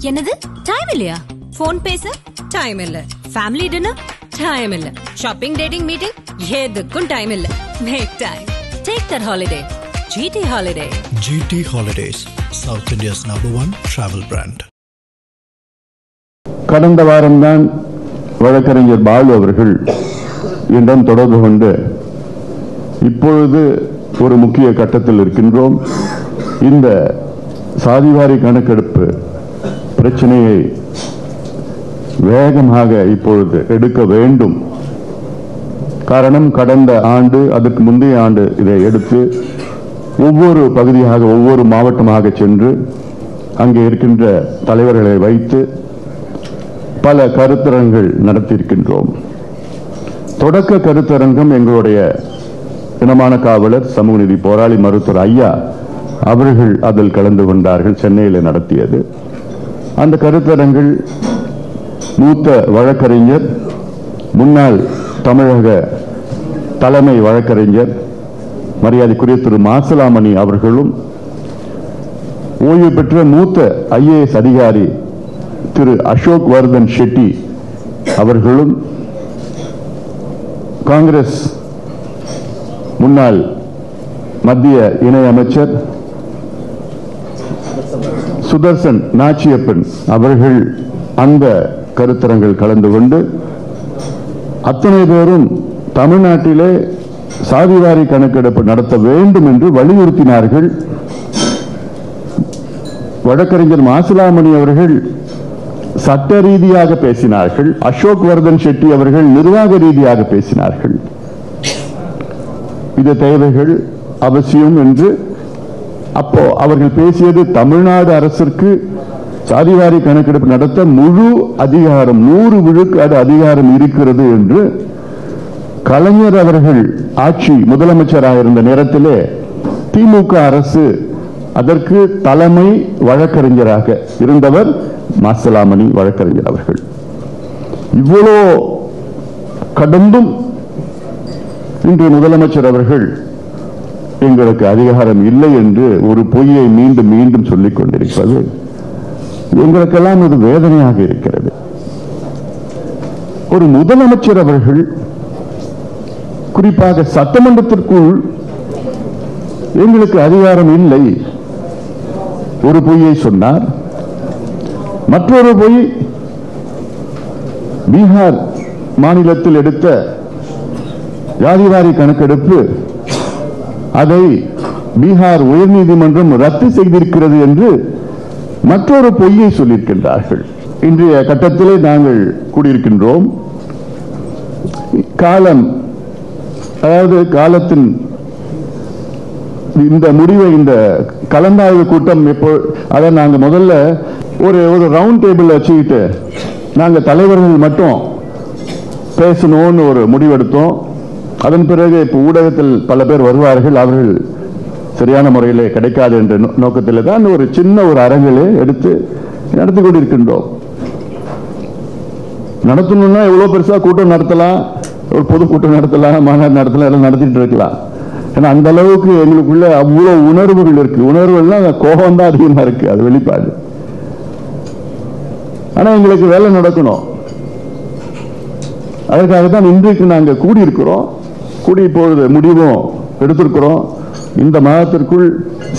என்னது டைம் இல்லையா? போன் பேச டைம் இல்ல, ஃபேமிலி டின்னர் டைம் இல்ல, ஷாப்பிங் டேட்டிங் மீட்டிங் எதுக்கும் டைம் இல்ல. Make time. Take that holiday. GT Holiday. GT Holidays, South India's #1 travel brand. கடந்த வாரம்தான் வழக்கறிஞர் பாலு அவர்கள் என்னிடம் தொடர்பு கொண்டு இப்பொழுது ஒரு முக்கிய கட்டத்தில் இருக்கின்றோம், இந்த சாதிவாரி கணக்கெடுப்பு பிரச்சனையை வேகமாக இப்பொழுது எடுக்க வேண்டும். காரணம், கடந்த ஆண்டு அதற்கு முந்தைய ஆண்டு இதை எடுத்து ஒவ்வொரு பகுதியாக ஒவ்வொரு மாவட்டமாக சென்று அங்கே இருக்கின்ற தலைவர்களை வைத்து பல கருத்தரங்கள் நடத்தியிருக்கின்றோம். தொடக்க கருத்தரங்கம் எங்களுடைய இனமான காவலர் சமூக நீதி போராளி மருத்துவர் ஐயா அவர்கள் அதில் கலந்து கொண்டார்கள், சென்னையில் நடத்தியது. அந்த கருத்தரங்கில் மூத்த வழக்கறிஞர், முன்னாள் தமிழக தலைமை வழக்கறிஞர் மரியாதைக்குரிய திரு மாசிலாமணி அவர்களும், ஓய்வு பெற்ற மூத்த IAS அதிகாரி திரு அசோக் வர்தன் ஷெட்டி அவர்களும், காங்கிரஸ் முன்னாள் மத்திய இணை அமைச்சர் சுதர்சன் நாச்சியப்பன் அவர்கள் அந்த கருத்தரங்கில் கலந்து கொண்டு அத்தனை பேரும் தமிழ்நாட்டிலே சாதிவாரி கணக்கெடுப்பு நடத்த வேண்டும் என்று வலியுறுத்தினார்கள். வழக்கறிஞர் மாசிலாமணி அவர்கள் சட்ட ரீதியாக பேசினார்கள், அசோக் வர்தன் ஷெட்டி அவர்கள் நிர்வாக ரீதியாக பேசினார்கள். இது தேவைகள் அவசியம் என்று. அப்போ அவர்கள் பேசியது தமிழ்நாடு அரசிற்கு சாதிவாரி கணக்கெடுப்பு நடத்த முழு அதிகாரம், 100 விழுக்காடு அதிகாரம் இருக்கிறது என்று. கலைஞர் அவர்கள் ஆட்சி முதலமைச்சராக இருந்த நேரத்திலே திமுக அரசு அதற்கு தலைமை வழக்கறிஞராக இருந்தவர் மாசிலாமணி வழக்கறிஞர் அவர்கள். இவ்வளோ கடந்தும் இன்று முதலமைச்சர் அவர்கள் எங்களுக்கு அதிகாரம் இல்லை என்று ஒரு பொய்யை மீண்டும் மீண்டும் சொல்லிக் கொண்டிருப்பது எங்களுக்கெல்லாம் ஒரு வேதனையாக இருக்கிறது. ஒரு முதலமைச்சர் அவர்கள் குறிப்பாக சட்டமன்றத்திற்குள் எங்களுக்கு அதிகாரம் இல்லை ஒரு பொய்யை சொன்னார். மற்றொரு பொய், பீகார் மாநிலத்தில் எடுத்த ஜாதிவாரி கணக்கெடுப்பு அதை பீகார் உயர்நீதிமன்றம் ரத்து செய்திருக்கிறது என்று மற்றொரு பொய்யை சொல்லியிருக்கின்றார்கள். இன்றைய கட்டத்திலே நாங்கள் கூடியிருக்கின்றோம். காலம், அதாவது காலத்தின் இந்த முடிவை, இந்த கலந்தாய்வு கூட்டம் எப்போ, அதை நாங்கள் முதல்ல ஒரு ரவுண்ட் டேபிள் வச்சுக்கிட்டு நாங்கள் தலைவர்கள் மட்டும் பேசணும்னு ஒரு முடிவெடுத்தோம். அதன் பிறகு இப்போ ஊடகத்தில் பல பேர் வருவார்கள், அவர்கள் சரியான முறையில் கிடைக்காது என்ற நோக்கத்தில் தான் ஒரு சின்ன ஒரு அரங்கிலே எடுத்து நடத்தி கொண்டிருக்கின்றோம். நடத்தணும்னா எவ்வளவு பெருசா கூட்டம் நடத்தலாம், ஒரு பொதுக்கூட்டம் நடத்தலாம், மாநாடு நடத்தலாம், எல்லாம் நடத்திட்டு இருக்கலாம். ஏன்னா அந்த அளவுக்கு எங்களுக்குள்ள அவ்வளவு உணர்வுகள் இருக்கு. உணர்வுகள்லாம் கோபம் தான் அதிகமா இருக்கு, அது வெளிப்பாடு. ஆனா எங்களுக்கு வேலை நடக்கணும். அதற்காகத்தான் இன்றைக்கு நாங்கள் கூடியிருக்கிறோம். கூடி இப்பொழுது முடிவும் எடுத்திருக்கிறோம். இந்த மாதத்திற்குள்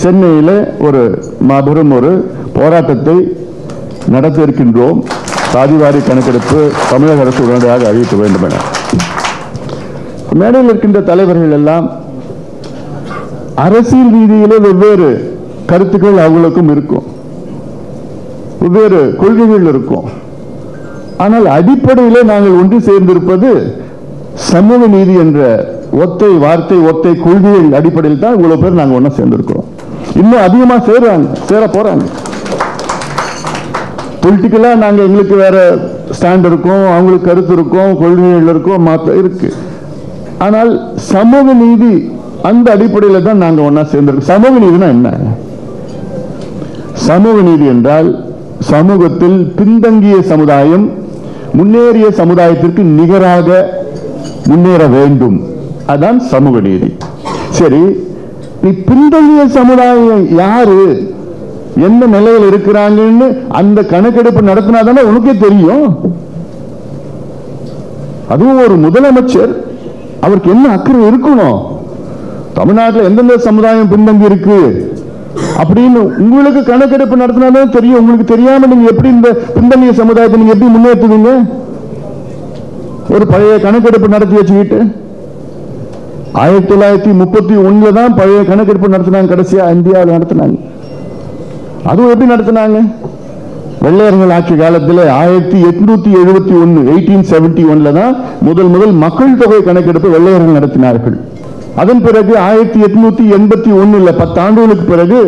சென்னையில் ஒரு மாபெரும் ஒரு போராட்டத்தை நடத்த இருக்கின்றோம். சாதிவாரி கணக்கெடுப்பு தமிழக அரசு உடனடியாக அறிவிக்க வேண்டும் என. மேடையில் இருக்கின்ற தலைவர்கள் எல்லாம் அரசியல் ரீதியிலே வெவ்வேறு கருத்துக்கள் அவங்களுக்கும் இருக்கும், வெவ்வேறு கொள்கைகள் இருக்கும். ஆனால் அடிப்படையிலே நாங்கள் ஒன்று சேர்ந்திருப்பது சமூக நீதி என்ற ஒத்தை வார்த்தை, ஒத்தை கொள்கைகள் அடிப்படையில் தான் இவ்வளவு பேர் நாங்கள் ஒன்னா சேர்ந்திருக்கிறோம். இன்னும் அதிகமா சேர போறாங்க. பொலிட்டிக்கலா நாங்க எங்களுக்கு வேற ஸ்டாண்ட் இருக்கும், அவங்களுக்கு கருத்து இருக்கும், கொள்கைகள் இருக்கும், மாத்த இருக்கு. ஆனால் சமூக நீதி அந்த அடிப்படையில் தான் நாங்க ஒன்னா சேர்ந்திருக்கோம். சமூக நீதினா என்ன? சமூக நீதி என்றால் சமூகத்தில் பின்தங்கிய சமுதாயம் முன்னேறிய சமுதாயத்திற்கு நிகராக முன்னேற வேண்டும், அதான் சமூக நீதி. சரி, நீ பின்தங்கிய சமுதாயம் யாரு எந்த நிலையில் இருக்கிறாங்கன்னு அந்த கணக்கெடுப்பு நடத்தினாதானே உனக்கே தெரியும். அதுவும் ஒரு முதலமைச்சர், அவருக்கு என்ன அக்கறை இருக்கணும், தமிழ்நாட்டில் எந்தெந்த சமுதாயம் பின்தங்கி இருக்கு அப்படின்னு உங்களுக்கு கணக்கெடுப்பு நடத்தினாலும் தெரியும். உங்களுக்கு தெரியாம நீங்க எப்படி இந்த பின்தங்கிய சமுதாயத்தை நீங்க எப்படி முன்னேற்றுவீங்க? ஒரு பழைய கணக்கெடுப்பு நடத்தி வச்சுக்கிட்டு 1931 தான் பழைய கணக்கெடுப்பு நடத்தினாங்க, கடைசியா இந்தியாவில் நடத்தினாங்க. அதுவும் எப்படி நடத்தினாங்க? வெள்ளையர்கள் ஆட்சி காலத்தில் 1871 1871 தான் முதல் மக்கள் தொகை கணக்கெடுப்பு வெள்ளையர்கள் நடத்தினார்கள். அதன் பிறகு 1881 10 ஆண்டுகளுக்கு பிறகு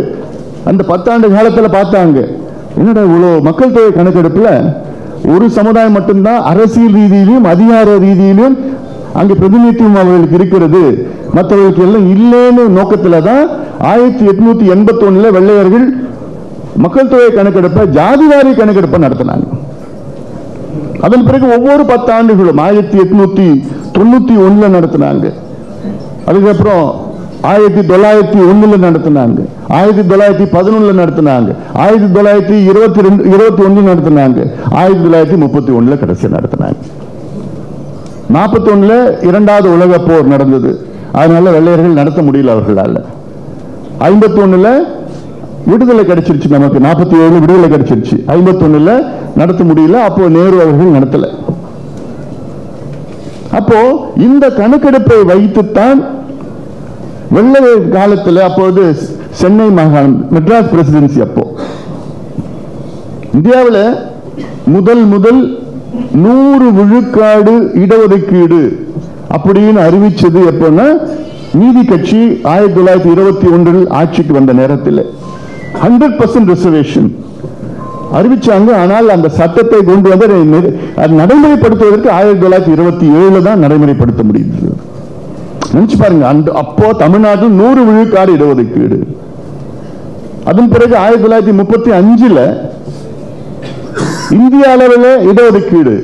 அந்த 10 ஆண்டு காலத்தில் பார்த்தாங்க, என்னடா இவ்வளவு மக்கள் தொகை கணக்கெடுப்புல ஒரு சமுதாயம் மட்டும்தான் அரசியல் ரீதியிலும் அதிகார ரீதியிலும் அங்கு பிரதிநிதித்துவம் அவர்களுக்கு இருக்கிறது, மற்றவர்களுக்கு எல்லாம் இல்லைன்னு நோக்கத்துல தான் 1881 வெள்ளையர்கள் மக்கள் தொகை கணக்கெடுப்பை ஜாதிவாரி கணக்கெடுப்பை நடத்தினாங்க. அதன் பிறகு ஒவ்வொரு 10 ஆண்டுகளும் 1891 நடத்தினாங்க, அதுக்கப்புறம் 1901 நடத்தினாங்க, 1911 நடத்தினாங்க, 1921 நடத்தினாங்க, 1931 கடைசி நடத்தினாங்க. 41 இரண்டாவது உலக போர் நடந்தது, அதனால வெள்ளையர்கள் நடத்த முடியல அவர்களால. 51 விடுதலை கிடைச்சிருச்சு, நமக்கு 47 விடுதலை கிடைச்சிருச்சு, 51 நடத்த முடியல. அப்போ நேரு அவர்கள் நடத்தல. அப்போ இந்த கணக்கெடுப்பை வைத்துத்தான் வெள்ளை காலத்தில் அப்போது சென்னை மாகாணம் மெட்ராஸ் பிரசிடென்சி, அப்போ இந்தியாவில் முதல் 100 விழுக்காடு இடஒதுக்கீடு அப்படின்னு அறிவிச்சது எப்போன்னா நீதி கட்சி 1921 ஆட்சிக்கு வந்த நேரத்தில் 100% ரிசர்வேஷன் அறிவிச்சாங்க. ஆனால் அந்த சட்டத்தை கொண்டு வந்து நடைமுறைப்படுத்துவதற்கு 1927 தான் நடைமுறைப்படுத்த முடியுது. நினைச்சு பாருங்க, அப்போ தமிழ்நாட்டில் 100 விழுக்காடு இடஒதுக்கீடு. அதன் பிறகு 1935 இந்திய அளவில் இடஒதுக்கீடு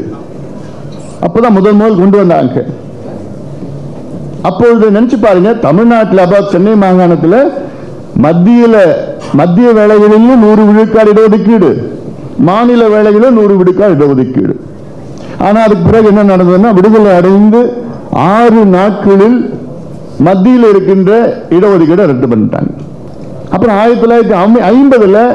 அப்பதான் முதல் கொண்டு வந்தாங்க. அப்பொழுது நினைச்சு பாருங்க, தமிழ்நாட்டில் சென்னை மாகாணத்தில் மத்திய வேலைகளிலும் 100 விழுக்காடு இடஒதுக்கீடு, மாநில வேலைகளிலும் 100 விழுக்காடு இடஒதுக்கீடு. ஆனா அதுக்கு பிறகு என்ன நடந்ததுன்னா, விடுதலை அடைந்து 6 நாட்களில் மத்தியில் இருக்கின்ற இடஒதுக்கீடை ரத்து பண்ணிட்டாங்க. அப்புறம் 1950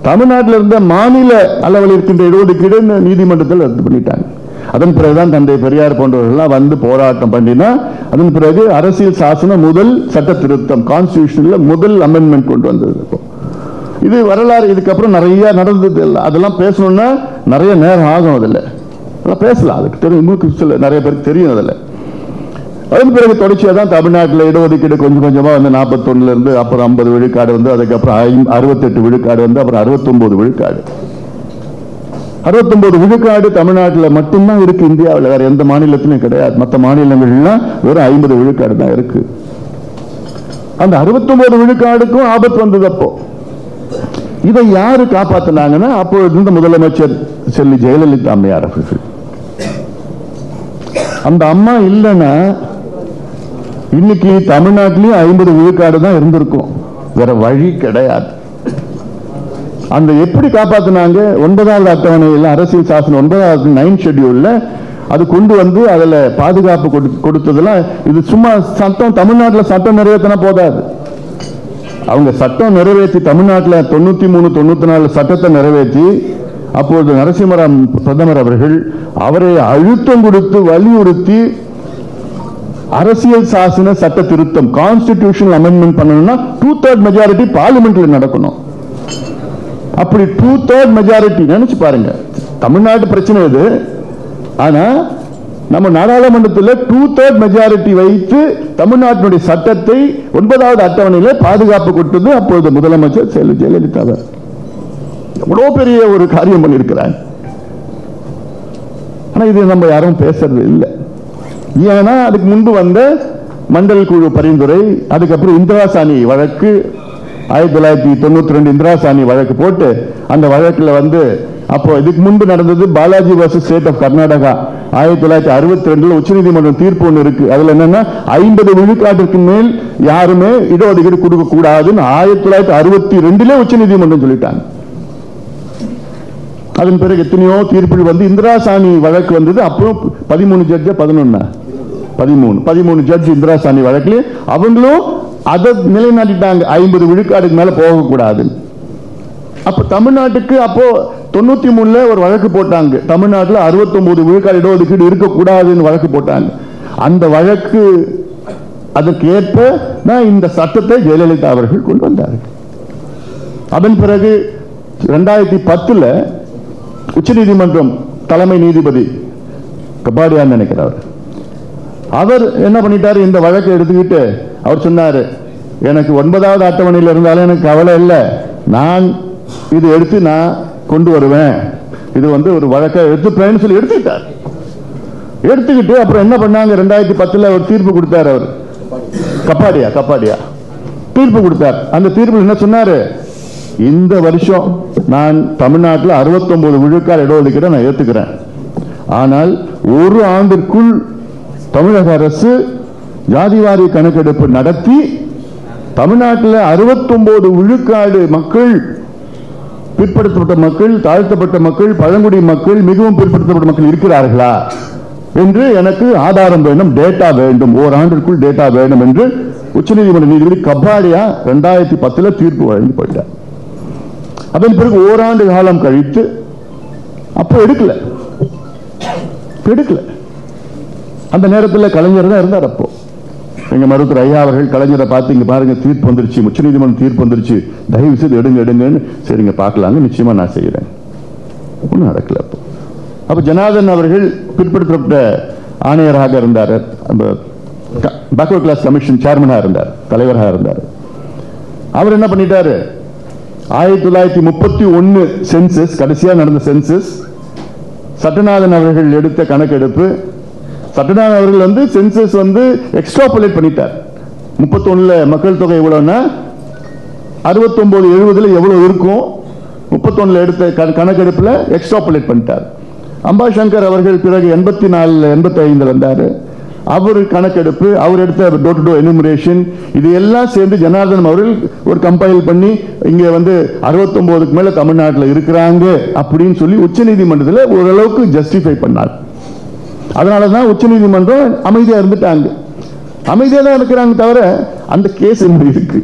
தமிழ்நாட்டில் இருந்த மாநில அளவில் இருக்கின்ற இடஒதுக்கீடு நீதிமன்றத்தில் ரத்து பண்ணிட்டாங்க. அதன் பிறகுதான் தந்தை பெரியார் போன்றவர்கள் வந்து போராட்டம் பண்ணினா, அதன் பிறகு அரசியல் சாசன முதல் சட்ட திருத்தம் கான்ஸ்டிடியூஷன்ல முதல் அமெண்ட்மெண்ட் கொண்டு வந்தது. இது வரலாறு. இதுக்கப்புறம் நிறைய நடந்தது. அதெல்லாம் பேசணும்னா நிறைய நேரம் ஆகும். அதில் பேசலாம், அதுக்கு தெரியும், நிறைய பேருக்கு தெரியும். அதில் அதன் பிறகு தொடர்ச்சியாக தான் தமிழ்நாட்டில் இடஒதுக்கீடு கொஞ்சமா வந்து 41 இருந்து அப்புறம் 50 விழுக்காடு வந்து, அதுக்கப்புறம் 68 விழுக்காடு வந்து, அப்புறம் 69 விழுக்காடு. 69 விழுக்காடு தமிழ்நாட்டில் மட்டும்தான் இருக்கு, இந்தியாவில் வேற எந்த மாநிலத்திலும் கிடையாது. மற்ற மாநிலங்கள்லாம் வெறும் 50 விழுக்காடு தான் இருக்கு. அந்த 69 விழுக்காடுக்கும் ஆபத்து வந்தது. அப்போ இதை யாரு காப்பாத்தினாங்கன்னா, அப்போ இருந்த முதலமைச்சர் செல்வி ஜெயலலிதா அம்மையார் அவர்கள். அந்த அம்மா இல்லைன்னா இன்னைக்கு தமிழ்நாட்டிலையும் 50 விழுக்காடு தான் இருந்திருக்கும், வேற வழி கிடையாது. அந்த எப்படி காப்பாத்தினாங்க? 9வது அட்டவணையில் அரசியல் சாசனம் 9வது 9 ஷெட்யூல்ல அது கொண்டு வந்து அதுல பாதுகாப்பு கொடுத்ததெல்லாம் இது சும்மா சட்டம். தமிழ்நாட்டில் சட்டம் நிறைவேற்றினா போதாது, அவங்க சட்டம் நிறைவேற்றி தமிழ்நாட்டில் 93 94 சட்டத்தை நிறைவேற்றி அப்போது நரசிம்மராவ் பிரதமர் அவர்கள் அவரை அழுத்தம் கொடுத்து வலியுறுத்தி அரசியல் சாசன சட்ட திருத்தம் கான்ஸ்டிடியூஷனல் அமெண்ட்மெண்ட் பண்ணணும்னா 2/3 மெஜாரிட்டி பார்லிமெண்ட்ல நடக்கணும். அப்படி 2/3 மெஜாரிட்டி நினைச்சு பாருங்க. தமிழ்நாட்டு பிரச்சனை இது. ஆனா நம்ம நாடாளுமன்றத்தில் 2/3 மெஜாரிட்டி வைத்து தமிழ்நாட்டினுடைய சட்டத்தை 9வது அட்டவணையில் பாதுகாப்பு கொடுத்தது அப்போது முதலமைச்சர் செல்வி ஜெயலலிதா. எவ்வளவு பெரிய ஒரு காரியம் பண்ணியிருக்கிறார். ஆனா இது நம்ம யாரும் பேசுறது இல்லை. ஏன்னா அதுக்கு முன்பு வந்த மண்டல் குழு பரிந்துரை, அதுக்கப்புறம் இந்திராசாணி வழக்கு 1992 இந்திராசாணி வழக்கு போட்டு அந்த வழக்கில் வந்து அப்போ இதுக்கு முன்பு நடந்தது Balaji versus state of Karnataka 1962 உச்சநீதிமன்றம் தீர்ப்பு ஒன்று இருக்கு. அதுல என்னன்னா 50 விழுக்காட்டிற்கு மேல் யாருமே இடஒதுக்கீடு கொடுக்க கூடாதுன்னு 1962 உச்சநீதிமன்றம் சொல்லிட்டாங்க. அதன் பிறகு எத்தனையோ தீர்ப்புகள் வந்து இந்திரா சாணி வழக்கு வந்தது. அப்போ 13 ஜட்ஜ் 13 ஜட்ஜ் இந்திரா சாணி வழக்குல அவங்களும் அதை நிலைநாட்டிட்டாங்க, 50 விழுக்காடுக்கு மேல போகக்கூடாது. அப்ப தமிழ்நாட்டுக்கு அப்போ 93 ஒரு வழக்கு போட்டாங்க. தமிழ்நாட்டில் 69 விழுக்காடு இடஒதுக்கீடு இருக்கக்கூடாதுன்னு வழக்கு போட்டாங்க. அந்த வழக்கு அதற்கு ஏற்ப இந்த சட்டத்தை ஜெயலலிதா அவர்கள் கொண்டு வந்தார்கள். அதன் பிறகு 2010 உச்சநீதிமன்றம் தலைமை நீதிபதி கபாடியான்னு நினைக்கிறார், அவர் என்ன பண்ணிட்டாரு, இந்த வழக்கை எடுத்துக்கிட்டு அவர் சொன்னாரு, எனக்கு 9வது அட்டவணையில் இருந்தாலும் எனக்கு கவலை இல்லை, நான் இது எடுத்து நான் கொண்டு வருவேன், இது வந்து ஒரு வழக்கை எடுத்துப்பேன்னு சொல்லி எடுத்துக்கிட்டார். எடுத்துக்கிட்டு அப்புறம் என்ன பண்ணாங்க, 2010 ஒரு தீர்ப்பு கொடுத்தார். அவர் கப்பாடியா தீர்ப்பு கொடுத்தார். அந்த தீர்ப்பு என்ன சொன்னாரு, இந்த வருஷம் நான் தமிழ்நாட்டில் 69 விழுக்காடு இடஒதுக்கீடு நான் ஏத்துக்கிறேன். ஆனால் ஒரு ஆண்டிற்குள் தமிழக அரசு ஜாதிவாரி கணக்கெடுப்பு நடத்தி தமிழ்நாட்டில் 69 விழுக்காடு மக்கள், பிற்படுத்தப்பட்ட மக்கள், தாழ்த்தப்பட்ட மக்கள், பழங்குடி மக்கள், மிகவும் பிற்படுத்தப்பட்ட மக்கள் இருக்கிறார்களா என்று எனக்கு ஆதாரம் வேண்டும், டேட்டா வேண்டும், ஓராண்டிற்குள் டேட்டா வேண்டும் என்று உச்சநீதிமன்ற நீதிபதி கபாடியா 2010 தீர்ப்பு வழங்கி போயிட்டார். அதன் பிறகு ஓராண்டு காலம் கழித்து அப்போ எடுக்கல. அந்த நேரத்தில் கலைஞர் தான் இருந்தார். அப்போ எங்க மருத்துவர் ஐயா அவர்கள் கலைஞரை பார்த்து, இங்க பாருங்க தீர்ப்பு வந்துருச்சு, உச்சநீதிமன்றம் தீர்ப்பு வந்துருச்சு, தயவு செய்து எடுங்கன்னு, சரிங்க பார்க்கலாங்க, நிச்சயமா நான் செய்யறேன். ஒன்றும் நடக்கல. அப்ப ஜனார்தன் அவர்கள் பிற்படுத்தப்பட்ட ஆணையராக இருந்தார், பேக்வர்ட் கிளாஸ் கமிஷன் சேர்மனாக இருந்தார், தலைவராக இருந்தார். அவர் என்ன பண்ணிட்டாரு, 1931 சென்சஸ், கடைசியா நடந்த சென்சஸ், சட்டநாதன் அவர்கள் எடுத்த கணக்கெடுப்பு, சட்டநாதன் அவர்கள் வந்து சென்சஸ் வந்து எக்ஸ்ட்ராபுலேட் பண்ணிட்டார். 31 மக்கள் தொகை எவ்வளவுன்னா 69 70 எவ்வளவு இருக்கும், 31 எடுத்த கணக்கெடுப்புல எக்ஸ்ட்ராபுலேட் பண்ணிட்டார். அம்பாசங்கர் அவர்கள் பிறகு 84 85 வந்தாரு. அவர் கணக்கெடுப்பு, அவர் எடுத்த டோர் டு டோர் எனுமரேஷன், இது எல்லாம் சேர்ந்து ஜனார்தன் அவர்கள் ஒரு கம்பைல் பண்ணி இங்க வந்து 69க்கு மேல தமிழ்நாட்டில் இருக்கிறாங்க அப்படின்னு சொல்லி உச்சநீதிமன்றத்தில் ஓரளவுக்கு ஜஸ்டிஃபை பண்ணார். அதனாலதான் உச்சநீதிமன்றம் அமைதியா இருந்துட்டாங்க. அமைதியா தான் இருக்கிறாங்க தவிர அந்த கேஸ் இருக்கு.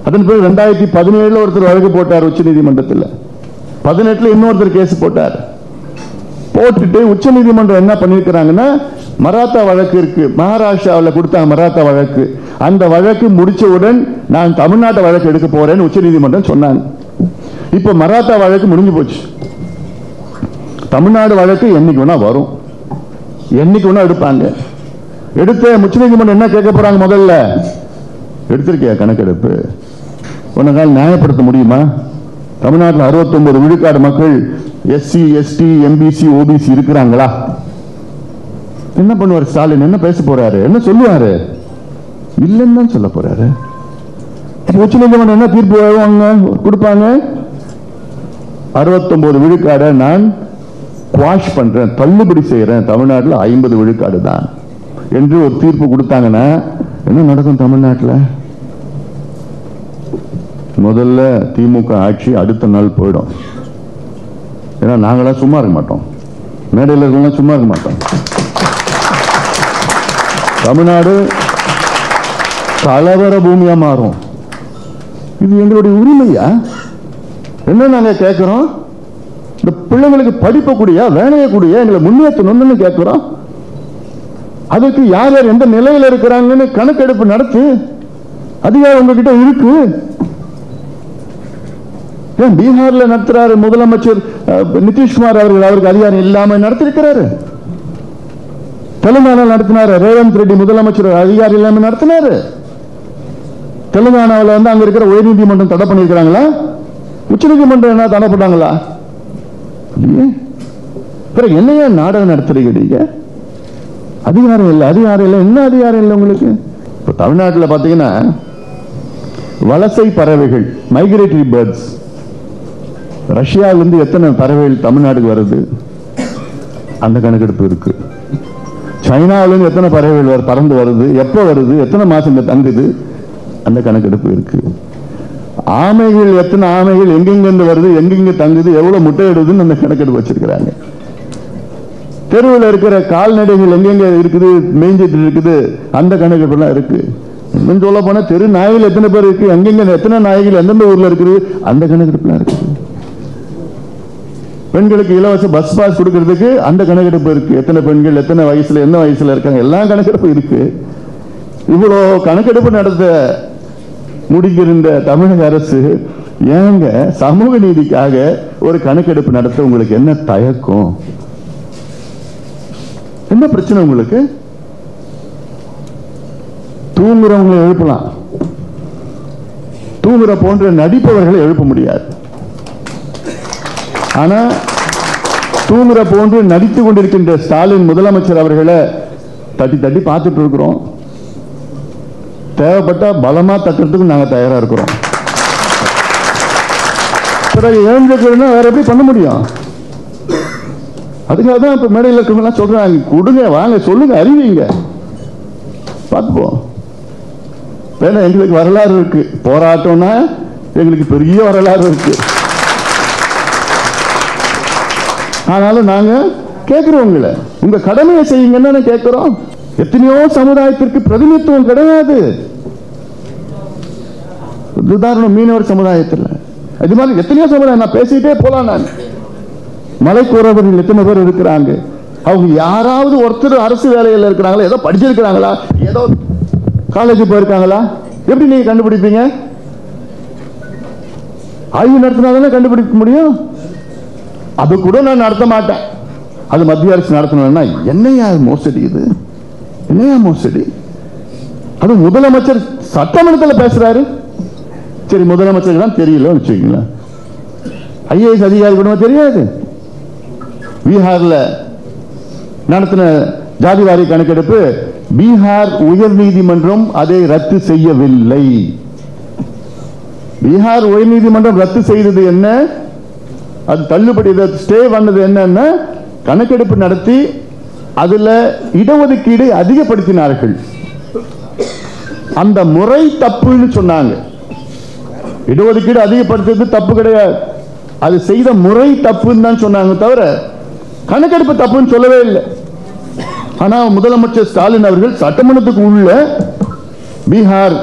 அதன் பிறகு 2017 ஒருத்தர் வழக்கு போட்டார் உச்சநீதிமன்றத்தில், 18 இன்னொருத்தர் கேஸ் போட்டார். போட்டுட்டு உச்சநீதிமன்றம் என்ன பண்ணிருக்கிறாங்கன்னா, மராத்தா வழக்கு இருக்கு, மகாராஷ்டிராவில் கொடுத்தாங்க மராத்தா வழக்கு, அந்த வழக்கு முடிச்சவுடன் நான் தமிழ்நாட்டு வழக்கு எடுக்க போறேன்னு உச்சநீதிமன்றம் சொன்னாங்க. இப்ப மராத்தா வழக்கு முடிஞ்சு போச்சு. தமிழ்நாடு வழக்கு என்னைக்கு வேணா வரும், என்னைக்கு வேணா எடுப்பாங்க. எடுத்த உச்சநீதிமன்றம் என்ன கேட்க போறாங்க, முதல்ல எடுத்திருக்கியா கணக்கெடுப்பு, உனக்கால் நியாயப்படுத்த முடியுமா, தமிழ்நாட்டில் 69 விழுக்காடு மக்கள் எஸ்சி எஸ்டி எம்பிசி ஓபிசி இருக்கிறாங்களா? என்ன பண்ணுவார் ஸ்டாலின், என்ன பேச போறாரு, என்ன சொல்லுவாரு, இல்லைன்னு தான் சொல்ல போறாரு. உச்சநீதிமன்றம் என்ன தீர்ப்பு கொடுப்பாங்க, 69 விழுக்காடை நான் குவாஷ் பண்றேன், தள்ளுபடி செய்யறேன், தமிழ்நாட்டில் 50 விழுக்காடு தான் என்று ஒரு தீர்ப்பு கொடுத்தாங்கன்னா என்ன நடக்கும் தமிழ்நாட்டில்? முதல்ல திமுக ஆட்சி அடுத்த நாள் போயிடும். ஏன்னா நாங்களாம் சும்மா இருக்க மாட்டோம், மேடையில் இருக்கலாம் சும்மா இருக்க மாட்டோம். தமிழ்நாடு கலவர பூமியா மாறும். இது எங்களுடைய உரிமையா? என்ன நாங்க கேட்கிறோம், இந்த பிள்ளைங்களுக்கு படிப்ப கூடிய வேலையை கூடிய எங்களை முன்னேற்றணும்னு கேட்கிறோம். அதுக்கு யார் யார் எந்த நிலையில் இருக்கிறாங்கன்னு கணக்கெடுப்பு நடத்து, அதிகாரம் உங்ககிட்ட இருக்கு. பீகார்ல நடத்துறாரு முதலமைச்சர் நிதிஷ்குமார் அவர்கள், அவருக்கு அதிகாரம் இல்லாம நடத்திருக்கிறாரு. தெலுங்கானா நடத்தினாரு ரேவந்த் ரெட்டி முதலமைச்சர், அதிகாரம் இல்லாம நடத்தினாரு. தெலுங்கானாவில் வந்து அங்க இருக்கிற உயர்நீதிமன்றம் தடை பண்ணிருக்கிறாங்களா, உச்சநீதிமன்றம் என்ன தடை பண்ணாங்களா? என்னையா நாடகம் நடத்துறீங்க? அதிகாரம் இல்லை, அதிகாரம் இல்லை, என்ன அதிகாரம் இல்லை உங்களுக்கு? இப்ப தமிழ்நாட்டில் பாத்தீங்கன்னா வலசை பறவைகள், மைக்ரேட்டரி பேர்ட்ஸ், ரஷ்யாவிலிருந்து எத்தனை பறவைகள் தமிழ்நாட்டுக்கு வருது, அந்த கணக்கெடுப்பு இருக்கு. சைனாவிலிருந்து எத்தனை பறவைகள் பறந்து வருது, எப்போ வருது, எத்தனை மாசம் தங்குது, அந்த கணக்கெடுப்பு இருக்கு. ஆமைகள் எத்தனை ஆமைகள் எங்கெங்கிருந்து வருது, எங்கெங்க தங்குது, எவ்வளவு முட்டையிடுதுன்னு அந்த கணக்கெடுப்பு வச்சிருக்கிறாங்க. தெருவில் இருக்கிற கால்நடைகள் எங்கெங்க இருக்குது, மேய்ஞ்சிட்டு இருக்குது, அந்த கணக்கெடுப்புலாம் இருக்கு. இன்னும் சொல்ல போனா தெரு நாய்கள் எத்தனை பேர் இருக்கு, எங்கெங்க எத்தனை நாய்கள் எந்தெந்த ஊர்ல இருக்குது, அந்த கணக்கெடுப்புலாம் இருக்கு. பெண்களுக்கு இலவச பஸ் பாஸ் கொடுக்கிறதுக்கு அந்த கணக்கெடுப்பு இருக்கு. எத்தனை பெண்கள் எத்தனை வயசுல என்ன வயசுல இருக்காங்க, எல்லா கணக்கெடுப்பு இருக்கு. இவ்வளோ கணக்கெடுப்பு நடத்த முடிக்கின்ற தமிழக அரசு ஏங்க சமூக நீதிக்காக ஒரு கணக்கெடுப்பு நடத்த உங்களுக்கு என்ன தயக்கம், என்ன பிரச்சனை உங்களுக்கு? தூங்குறவங்களை எழுப்பலாம், தூங்குற போன்ற நடிப்பவர்களை எழுப்ப முடியாது. ஆனா தூங்குற போன்று நடித்துக் கொண்டிருக்கின்ற ஸ்டாலின் முதலமைச்சர் அவர்களை தட்டி தட்டி பார்த்துட்டு இருக்கிறோம். தேவைப்பட்ட பலமா தட்டுறதுக்கு நாங்க தயாரா இருக்கிறோம். பிறகு எழுந்துக்கிறதுனா வேற எப்படி பண்ண முடியும்? அதுக்காக தான் இப்ப மேடையில் இருக்கிறவங்க சொல்றாங்க, கொடுங்க வாங்க சொல்லுங்க, அறிவிங்க பார்த்துப்போம். வேணா எங்களுக்கு வரலாறு இருக்கு, போராட்டம்னா எங்களுக்கு பெரிய வரலாறு இருக்கு. ஆனாலும் நாங்க கேட்கிறோம், உங்க கடமையை செய்யுங்கன்னு கேட்கிறோம். எத்தனையோ சமுதாயத்திற்கு பிரதிநிதித்துவம் கிடையாது. உதாரணம் மீனவர் சமுதாயத்தில் இது மாதிரி எத்தனையோ சமுதாயம், நான் பேசிட்டே போலாம். நான் மலைக்கூறவர்கள் எத்தனை பேர் இருக்கிறாங்க, அவங்க யாராவது ஒருத்தர் அரசு வேலையில் இருக்கிறாங்களா, ஏதோ படிச்சிருக்கிறாங்களா, ஏதோ காலேஜ் போயிருக்காங்களா, எப்படி நீங்க கண்டுபிடிப்பீங்க? ஆய்வு நடத்தினாதானே கண்டுபிடிக்க முடியும். அது கூட நான் நடத்த மாட்டேன். அது மத்திய அரசு நடத்தணும்னா என்னையா மோசடி, இது என்னையா மோசடி? அது முதலமைச்சர் சட்டமன்றத்தில் பேசுறாரு. சரி, முதலமைச்சருக்கு தான் தெரியல வச்சுக்கீங்களா, ஐஏஎஸ் அதிகாரி கூட தெரியாது. பீகார்ல நடத்தின ஜாதிவாரி கணக்கெடுப்பு, பீகார் உயர் நீதிமன்றம் அதை ரத்து செய்யவில்லை. பீகார் உயர் நீதிமன்றம் ரத்து செய்தது என்ன, அது தள்ளுபடி ஸ்டே பண்ணது என்னன்னா, கணக்கெடுப்பு நடத்தி அதுல இடஒதுக்கீடு அதிகப்படுத்தினார்கள். அந்த முறை தப்புன்னு சொன்னாங்க. இடஒதுக்கீடு அதிகப்படுத்துறது தப்பு கிடையாது, அது செய்த முறை தப்புன்னு தான் சொன்னாங்க, தவிர கணக்கெடுப்பு தப்புன்னு சொல்லவே இல்லை. ஆனா முதலமைச்சர் ஸ்டாலின் அவர்கள் சட்டமன்றத்துக்கு உள்ள பீகார்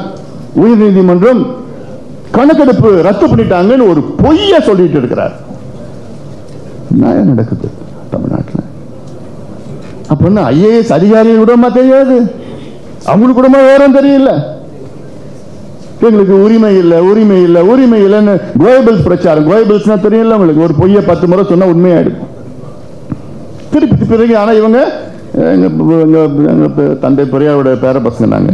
உயர் நீதிமன்றம் கணக்கெடுப்பு ரத்து பண்ணிட்டாங்கன்னு ஒரு பொய்ய சொல்லிட்டு இருக்கிறார். என்ன நடக்குது தமிழ்நாட்டில்? அப்ப ஐஏஎஸ் அதிகாரிகள் கூட தெரியாது, அவங்களுக்கு கூட வேறும் தெரியல. எங்களுக்கு உரிமை இல்லை, உரிமை இல்லை, உரிமை இல்லைன்னு கோயபிள்ஸ் பிரச்சாரம். கோயபிள்ஸ்னா தெரியல உங்களுக்கு, ஒரு பொய்ய 10 முறை சொன்னா உண்மையாயிடும் திருப்பி பிறகு. ஆனா இவங்க தந்தை பெரியாரோட பேர பசங்க, நாங்க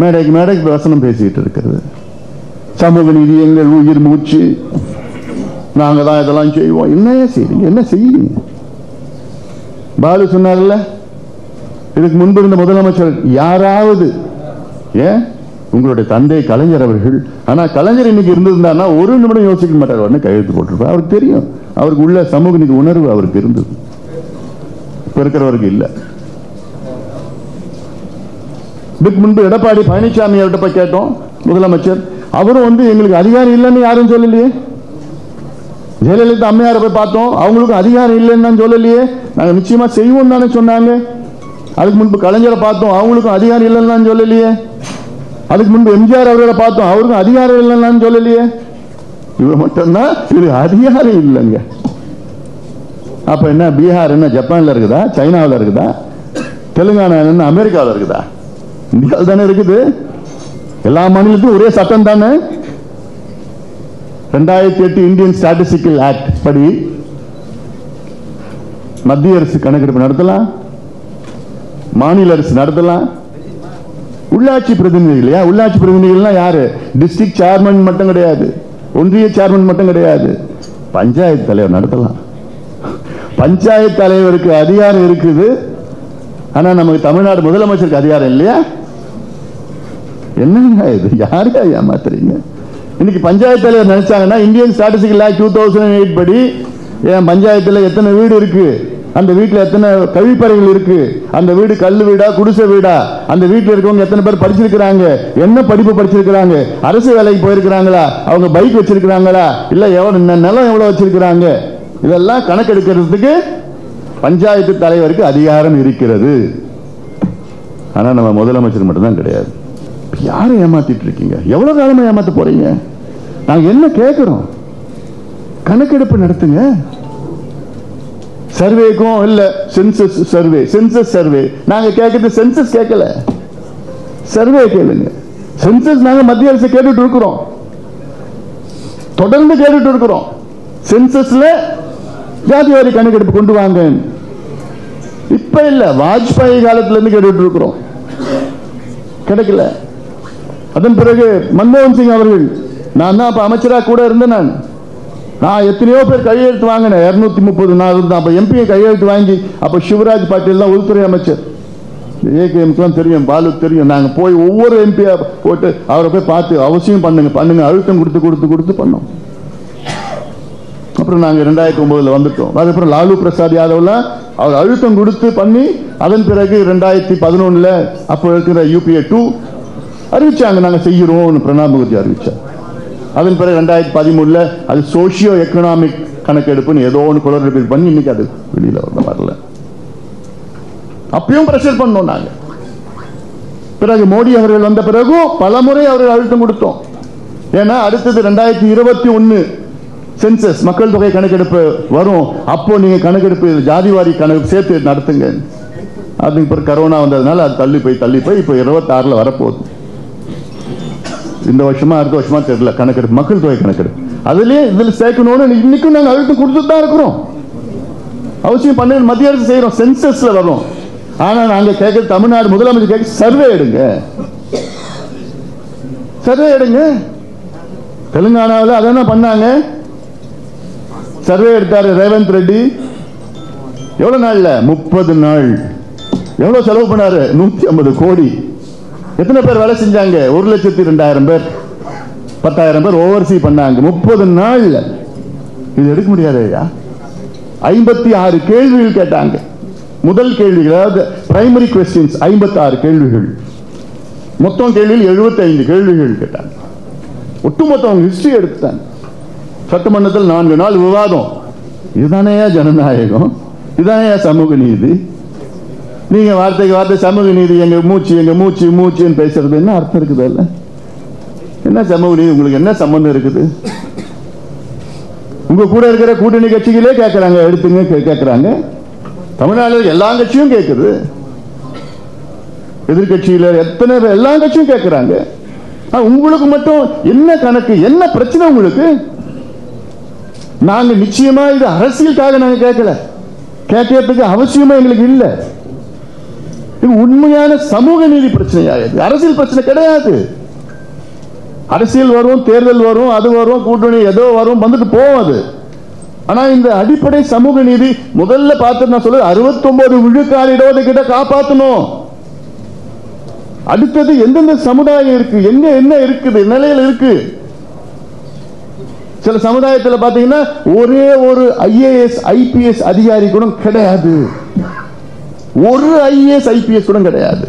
மேடைக்கு மேடைக்கு வசனம் பேசிட்டு இருக்கிறது. சமூக நீதி எங்கள் உயிர் மூச்சு, நாங்க தான் இதெல்லாம் செய்வோம். என்ன செய்றீங்க, என்ன செய்யுங்க? பாலு சொன்னார்ல, இதுக்கு முன்பு இருந்த முதலமைச்சர் யாராவது, ஏன் உங்களுடைய தந்தை கலைஞர் அவர்கள், ஆனா கலைஞர் இன்னைக்கு இருந்திருந்தாருன்னா ஒரு நிமிடம் யோசிக்க மாட்டார், உடனே கையெழுத்து போட்டிருப்பார். அவருக்கு தெரியும், அவருக்கு உள்ள சமூக நீதி உணர்வு அவருக்கு இருந்தது, இப்ப இருக்கிறவருக்கு இல்ல. இதுக்கு முன்பு எடப்பாடி பழனிசாமி அவர்கிட்ட போய் கேட்டோம், முதலமைச்சர், அவரும் எங்களுக்கு அதிகாரம் இல்லைன்னு யாரும் சொல்லலையே. ஜெயலலிதா அம்மையாரை போய் பார்த்தோம், அவங்களுக்கும் அதிகாரம் இல்லைன்னு சொல்லலையே, நாங்க நிச்சயமா செய்வோம் தானே சொன்னாங்க. அதுக்கு முன்பு கலைஞரை பார்த்தோம், அவங்களுக்கும் அதிகாரம் இல்லைன்னு சொல்லலையே. அதுக்கு முன்பு எம்ஜிஆர் அவர்களை பார்த்தோம், அவருக்கும் அதிகாரம் இல்லைன்னு சொல்லலையே. இவர் மட்டும்தான் இது அதிகாரம் இல்லைங்க. அப்ப என்ன, பீகார் என்ன ஜப்பான்ல இருக்குதா, சைனாவில் இருக்குதா, தெலுங்கானா என்ன அமெரிக்காவில் இருக்குதா? இந்தியாவில் தானே இருக்குது. எல்லா மாநிலத்துக்கும் ஒரே சட்டம் தானே. 2008 இந்தியன் ஸ்டாட்டிஸ்டிக்கல் ஆக்ட் படி மத்திய அரசு கணக்கெடுப்பு நடத்தலாம், மாநில அரசு நடத்தலாம். உள்ளாட்சி பிரதிநிதிகள் இல்லையா, உள்ளாட்சி பிரதிநிதிகள் யாரு? டிஸ்ட்ரிக்ட் சேர்மன் மட்டும் கிடையாது, ஒன்றிய சேர்மன் மட்டும் கிடையாது, பஞ்சாயத்து தலைவர் நடத்தலாம். பஞ்சாயத்து தலைவருக்கு அதிகாரம் இருக்குது, ஆனா நமக்கு தமிழ்நாடு முதலமைச்சருக்கு அதிகாரம் இல்லையா? என்னங்க இது, யாரையா ஏமாத்துறீங்க? இன்னைக்கு பஞ்சாயத்து தலைவர் நினைச்சாங்கன்னா இந்தியன் ஸ்டாட்டிஸ்டிக்கல் ஆக்ட் 2008 படி என் பஞ்சாயத்துல எத்தனை வீடு இருக்கு, அந்த வீட்டுல எத்தனை கழிப்பறைகள் இருக்கு, அந்த வீடு கல்லு வீடா குடிசை வீடா, அந்த வீட்டுல இருக்கவங்க எத்தனை பேர் படிச்சிருக்கிறாங்க, என்ன படிப்பு படிச்சிருக்கிறாங்க, அரசு வேலைக்கு போயிருக்கிறாங்களா, அவங்க பைக் வச்சிருக்கிறாங்களா, இல்ல எவ்வளவு நிலம் எவ்வளவு வச்சிருக்கிறாங்க, இதெல்லாம் கணக்கெடுக்கிறதுக்கு பஞ்சாயத்து தலைவருக்கு அதிகாரம் இருக்கிறது. ஆனா நம்ம முதலமைச்சர் மட்டும்தான் கிடையாது. யாரை ஏமாத்திட்டு இருக்கீங்க? எவ்வளவு காலமா ஏமாத்த போறீங்க? நாங்க என்ன கேட்கிறோம்? கணக்கெடுப்பு நடத்துங்க. சர்வேக்கும் இல்ல சென்சஸ் சர்வே, சென்சஸ் சர்வே நாங்க கேட்கறது சென்சஸ் கேட்கல, சர்வே கேளுங்க. சென்சஸ் நாங்க மத்திய அரசு கேட்டுட்டு இருக்கிறோம், தொடர்ந்து கேட்டுட்டு இருக்கிறோம். சென்சஸ்ல ஜாதிவாரி கணக்கெடுப்பு கொண்டு வாங்க. இப்ப இல்ல, வாஜ்பாய் காலத்துல இருந்து கேட்டுட்டு இருக்கிறோம், கிடைக்கல. அதன் பிறகு மன்மோகன் சிங் அவர்கள், நான் தான் அப்ப அமைச்சரா கூட இருந்தேன். நான் எத்தனையோ பேர் கையெழுத்து வாங்கினேன், 230 நாள் இருந்தேன். அப்ப எம்பி கையெழுத்து வாங்கி, அப்ப சிவராஜ் பாட்டீல் தான் உள்துறை அமைச்சர், ஏகேஎம்க்கு தெரியும், பாலுக்கு தெரியும். நாங்க போய் ஒவ்வொரு எம்பியா போட்டு அவரை போய் பார்த்து அவசியம் பண்ணுங்க பண்ணுங்க அழுத்தம் கொடுத்து கொடுத்து கொடுத்து பண்ணோம். அப்புறம் நாங்க 2009 வந்துட்டோம். அதுக்கப்புறம் லாலு பிரசாத் யாதவ்லாம் அவர் அழுத்தம் கொடுத்து பண்ணி, அதன் பிறகு 2011 அப்போ இருக்கிற UPA 2 அறிவிச்சாங்க, நாங்க செய்யறோம், பிரணாப் முகர்ஜி அறிவிச்சார். அதன் பிறகு 2013 அது சோசியோ எக்கனாமிக் கணக்கெடுப்புன்னு ஏதோ ஒன்று குளறுபடி பண்ணி இன்னைக்கு அது வெளியில வரல. அப்பயும் பிரஷர் பண்ணோம் நாங்க. பிறகு மோடி அவர்கள் வந்த பிறகு பலமுறை அவர்கள் அழுத்தம் கொடுத்தோம். ஏன்னா அடுத்தது 2021 சென்சஸ் மக்கள் தொகை கணக்கெடுப்பு வரும், அப்போ நீங்க கணக்கெடுப்பு ஜாதிவாரி கணக்கு சேர்த்து நடத்துங்க. அதுக்கு பிறகு கரோனா வந்ததுனால அது தள்ளி போய் இப்போ 26 வரப்போகுது. இந்த வருஷமா அடுத்த வருஷமா தெரியல கணக்கெடுப்பு, மக்கள் தொகை கணக்கெடுப்பு. அதுலயே இதுல சேர்க்கணும்னு இன்னைக்கும் நாங்க அழுத்தம் கொடுத்துட்டு தான் இருக்கிறோம். அவசியம் பண்ண மத்திய அரசு செய்யறோம், சென்சஸ்ல வரும். ஆனா நாங்க கேட்க தமிழ்நாடு முதலமைச்சர் கேட்க சர்வே எடுங்க, சர்வே எடுங்க. தெலுங்கானாவில் அதான பண்ணாங்க, சர்வே எடுத்தாரு ரேவந்த் ரெட்டி. எவ்வளவு நாள்ல? 30 நாள். எவ்வளவு செலவு பண்ணாரு? 150 கோடி. எத்தனை பேர் வேலை செஞ்சாங்க? 1,02,000 பேர், 10,000 பேர் ஓவர்சி பண்ணாங்க 30 நாள்ல. இது எடுக்க முடியாது. 56 கேள்விகள் கேட்டாங்க. முதல் கேள்விகள், அதாவது பிரைமரி கொஸ்டின்ஸ் 56 கேள்விகள். மொத்தம் கேள்வியில் 75 கேள்விகள் கேட்டாங்க. ஒட்டுமொத்தம் ஹிஸ்டரி எடுத்தாங்க. சட்டமன்றத்தில் 4 நாள் விவாதம். இதுதானே ஜனநாயகம்? இதுதானே சமூக நீதி? நீங்க வார்த்தைக்கு வார்த்தை சமூக நீதி, எங்க மூச்சு மூச்சுன்னு பேசுறது என்ன அர்த்தம் இருக்குது? இல்ல என்ன சமூக நீதி? உங்களுக்கு என்ன சம்பந்தம் இருக்குது? உங்க கூட இருக்கிற கூட்டணி கட்சிகளே கேட்கறாங்க, எடுத்துங்க கேட்கறாங்க. தமிழ்நாட்டில் எல்லா கட்சியும் கேட்குது, எதிர்கட்சியில எத்தனை பேர் எல்லா கட்சியும் கேட்கறாங்க. உங்களுக்கு மட்டும் என்ன கணக்கு, என்ன பிரச்சனை உங்களுக்கு? நாங்க நிச்சயமா இது அரசியலுக்காக நாங்க கேட்கல, கேட்கறதுக்கு அவசியமா எங்களுக்கு இல்ல. இது உண்மையான சமூக நீதி பிரச்சனையா? அரசியல் பிரச்சனை கிடையாது. அரசியல் வரும், தேர்தல் வரும், அது வரும், கூட்டணி ஏதோ வரும், வந்துட்டு போவாது. ஆனா இந்த அடிப்படை சமூக நீதி முதல்ல பார்த்து நான் சொல்ல 69 விழுக்காடு இடஒதுக்கீட்டை காப்பாற்றணும். அடுத்தது எந்தெந்த சமுதாயம் இருக்கு, எங்க என்ன இருக்குது, நிலையில இருக்கு. சில சமுதாயத்தில் பாத்தீங்கன்னா ஒரே ஒரு IAS IPS அதிகாரி கூட கிடையாது, ஒரு IAS IPS கூட கிடையாது.